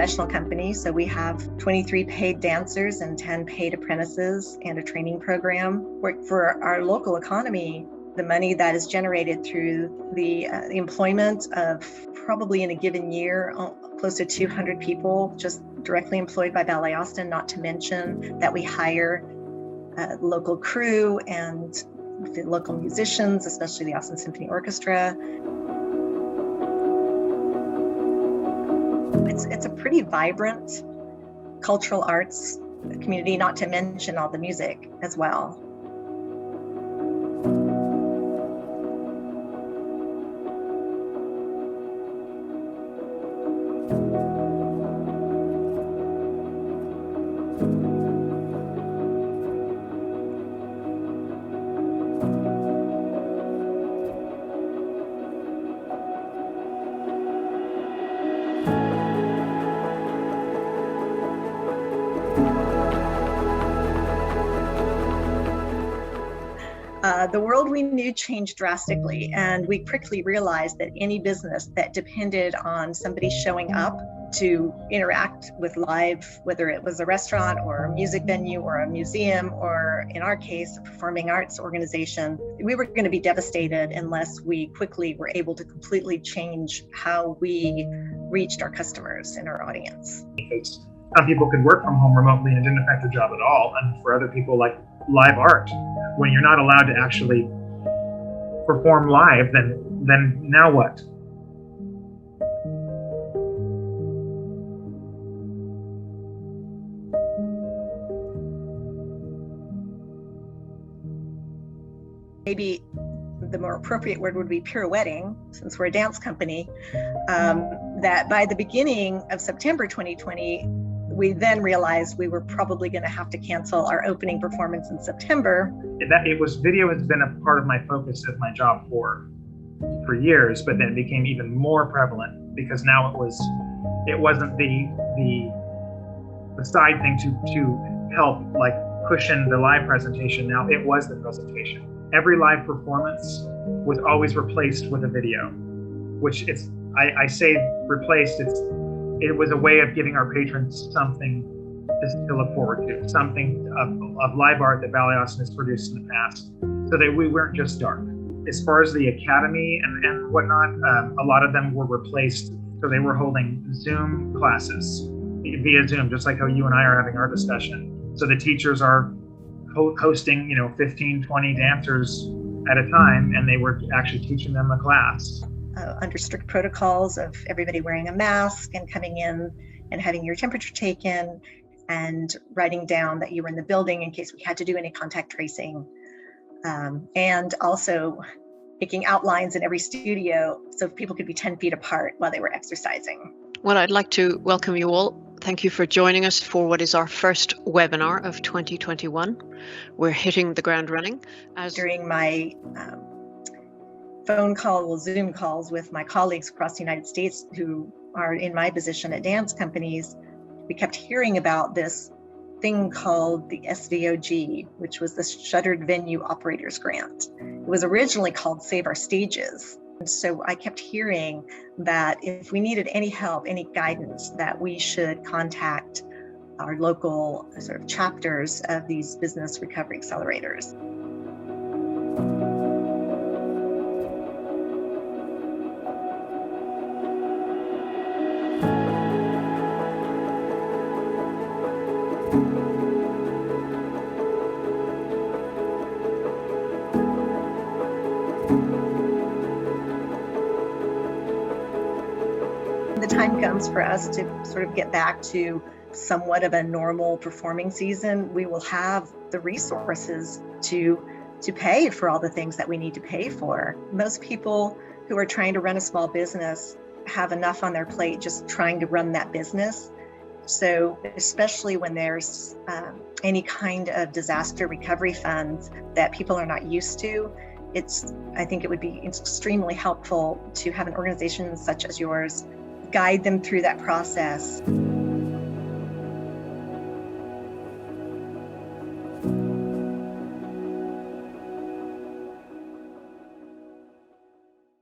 professional company, so we have 23 paid dancers and 10 paid apprentices and a training program. For our local economy, the money that is generated through the employment of probably in a given year, close to 200 people just directly employed by Ballet Austin, not to mention that we hire local crew and the local musicians, especially the Austin Symphony Orchestra. It's a pretty vibrant cultural arts community, not to mention all the music as well. The world we knew changed drastically, and we quickly realized that any business that depended on somebody showing up to interact with live, whether it was a restaurant or a music venue or a museum, or in our case, a performing arts organization, we were going to be devastated unless we quickly were able to completely change how we reached our customers and our audience. Some people could work from home remotely and it didn't affect their job at all. And for other people, like live art, when you're not allowed to actually perform live, then now what? Maybe the more appropriate word would be pirouetting, since we're a dance company, that by the beginning of September 2020, we then realized we were probably going to have to cancel our opening performance in September. Video has been a part of my focus of my job for years, but then it became even more prevalent because now it wasn't the side thing to help like cushion the live presentation. Now it was the presentation. Every live performance was always replaced with a video, which I say replaced, it was a way of giving our patrons something to look forward to, something of live art that Ballet Austin has produced in the past, so that we weren't just dark. As far as the academy and whatnot, a lot of them were replaced, so they were holding Zoom classes via Zoom, just like how you and I are having our discussion. So the teachers are hosting 15, 20 dancers at a time, and they were actually teaching them a class. Under strict protocols of everybody wearing a mask and coming in and having your temperature taken and writing down that you were in the building in case we had to do any contact tracing. And also making outlines in every studio so people could be 10 feet apart while they were exercising. Well, I'd like to welcome you all. Thank you for joining us for what is our first webinar of 2021. We're hitting the ground running. During my Zoom calls with my colleagues across the United States who are in my position at dance companies, we kept hearing about this thing called the SVOG, which was the Shuttered Venue Operators Grant. It was originally called Save Our Stages. And so I kept hearing that if we needed any help, any guidance, that we should contact our local sort of chapters of these business recovery accelerators. The time comes for us to sort of get back to somewhat of a normal performing season, we will have the resources to pay for all the things that we need to pay for. Most people who are trying to run a small business have enough on their plate just trying to run that business. So especially when there's any kind of disaster recovery funds that people are not used to, I think it would be extremely helpful to have an organization such as yours guide them through that process.